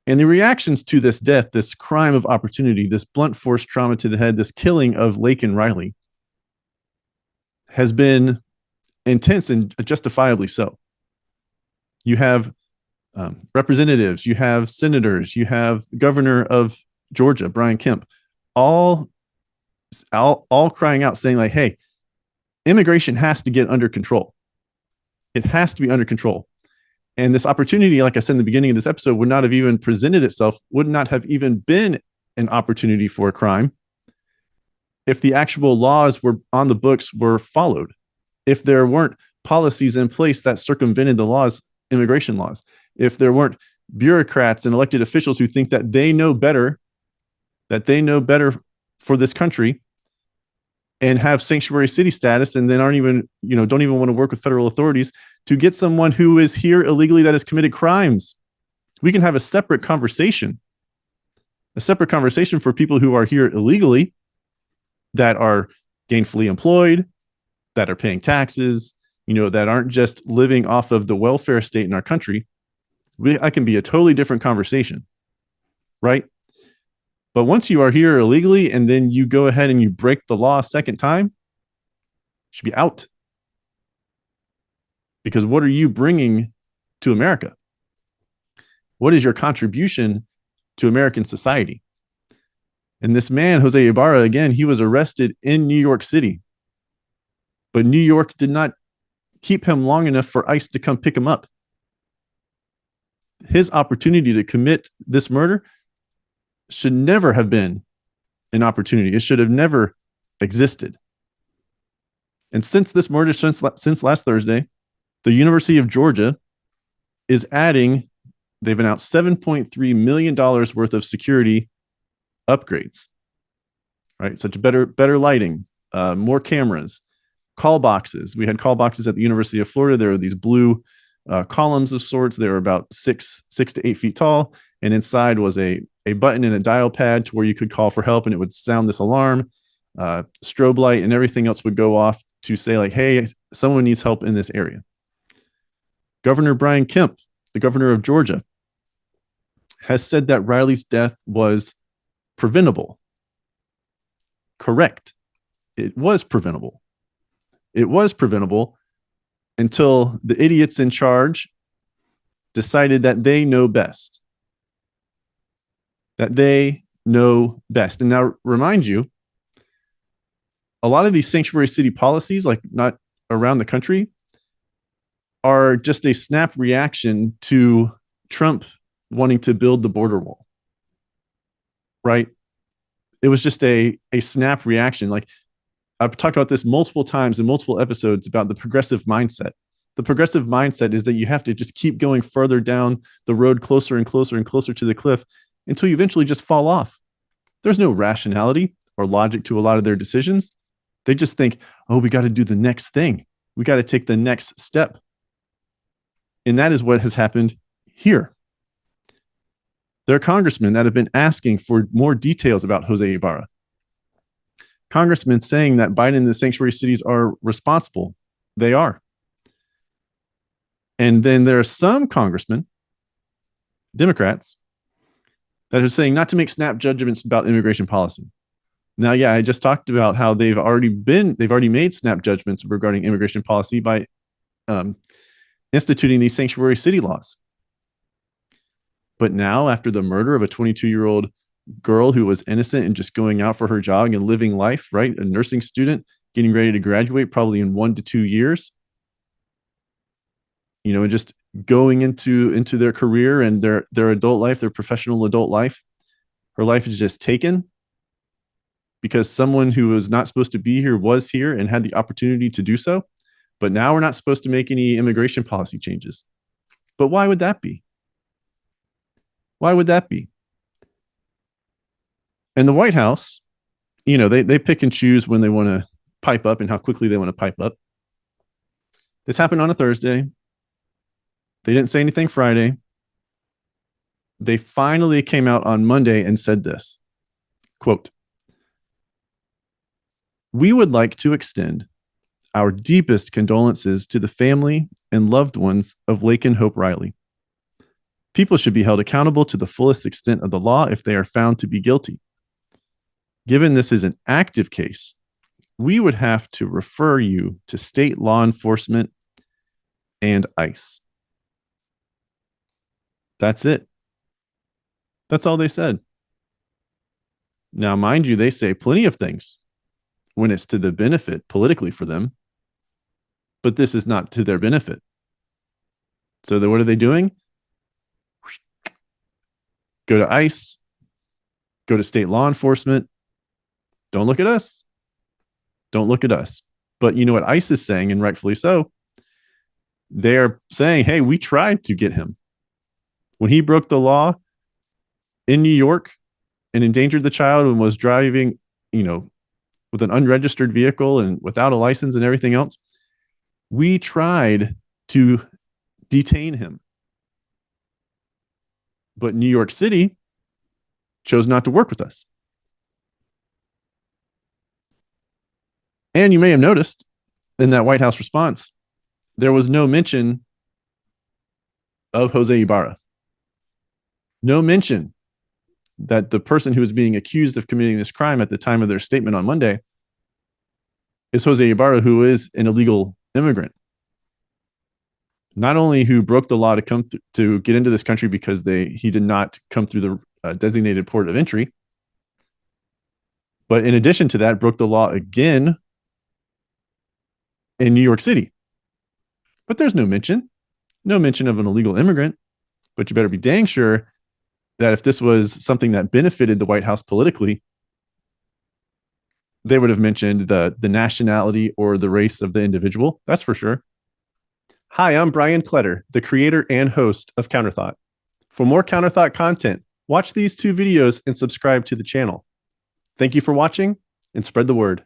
And the reactions to this death, this crime of opportunity, this blunt force trauma to the head, this killing of Laken Riley has been intense and justifiably so. You have representatives, you have senators, you have the governor of Georgia, Brian Kemp, all crying out saying like, hey, immigration has to get under control. It has to be under control. And this opportunity, like I said in the beginning of this episode, would not have even presented itself, would not have even been an opportunity for a crime if the actual laws were on the books were followed, if there weren't policies in place that circumvented the laws, immigration laws, if there weren't bureaucrats and elected officials who think that they know better for this country and have sanctuary city status and then don't even want to work with federal authorities to get someone who is here illegally that has committed crimes. We can have a separate conversation for people who are here illegally, that are gainfully employed, that are paying taxes, that aren't just living off of the welfare state in our country. That can be a totally different conversation, right? But once you are here illegally and then you go ahead and you break the law a second time, you should be out. Because what are you bringing to America? What is your contribution to American society? And this man, Jose Ibarra, again, he was arrested in New York City. But New York did not keep him long enough for ICE to come pick him up. His opportunity to commit this murder should never have been an opportunity. It should have never existed. And since this murder, since last Thursday, the University of Georgia is adding, they've announced $7.3 million worth of security upgrades, right? Such better lighting, more cameras, call boxes. We had call boxes at the University of Florida. There are these blue columns of sorts. They were about 6 to 8 feet tall. And inside was a button and a dial pad to where you could call for help and it would sound this alarm, strobe light, and everything else would go off to say like, hey, someone needs help in this area. Governor Brian Kemp, the governor of Georgia, has said that Riley's death was preventable. Correct. It was preventable. It was preventable until the idiots in charge decided that they know best. That they know best. And now remind you, a lot of these sanctuary city policies, like not around the country, are just a snap reaction to Trump wanting to build the border wall. Right? It was just a snap reaction. Like I've talked about this multiple times in multiple episodes about the progressive mindset. The progressive mindset is that you have to just keep going further down the road, closer and closer and closer to the cliff until you eventually just fall off. There's no rationality or logic to a lot of their decisions. They just think, oh, we got to do the next thing. We got to take the next step. And that is what has happened here. There are congressmen that have been asking for more details about Jose Ibarra. Congressmen saying that Biden and the sanctuary cities are responsible. They are. And then there are some congressmen, Democrats, that are saying not to make snap judgments about immigration policy. Now, yeah, I just talked about how they've already made snap judgments regarding immigration policy by instituting these sanctuary city laws. But now, after the murder of a 22-year-old girl who was innocent and just going out for her job and living life, right? A nursing student getting ready to graduate probably in 1 to 2 years, and just going into their career and their adult life, their professional adult life. Her life is just taken because someone who was not supposed to be here was here and had the opportunity to do so. But now we're not supposed to make any immigration policy changes. But why would that be? Why would that be? And the White House, they pick and choose when they want to pipe up and how quickly they want to pipe up. This happened on a Thursday. They didn't say anything Friday. They finally came out on Monday and said this, quote, "We would like to extend our deepest condolences to the family and loved ones of Laken Hope Riley. People should be held accountable to the fullest extent of the law if they are found to be guilty. Given this is an active case, we would have to refer you to state law enforcement and ICE. That's it. That's all they said. Now, mind you, they say plenty of things when it's to the benefit politically for them, but this is not to their benefit. So what are they doing? Go to ICE, go to state law enforcement. Don't look at us. Don't look at us. But you know what ICE is saying, and rightfully so? They're saying, hey, we tried to get him. When he broke the law in New York and endangered the child and was driving, with an unregistered vehicle and without a license and everything else, we tried to detain him. But New York City chose not to work with us. And you may have noticed in that White House response, there was no mention of Jose Ibarra. No mention that the person who was being accused of committing this crime at the time of their statement on Monday is Jose Ibarra, who is an illegal immigrant. Not only who broke the law to come to get into this country because he did not come through the designated port of entry, but in addition to that, broke the law again in New York City. But there's no mention of an illegal immigrant. But you better be dang sure that if this was something that benefited the White House politically, they would have mentioned the nationality or the race of the individual. That's for sure. Hi, I'm Brian Kletter, the creator and host of Counterthought. For more Counterthought content, watch these 2 videos and subscribe to the channel. Thank you for watching, and spread the word.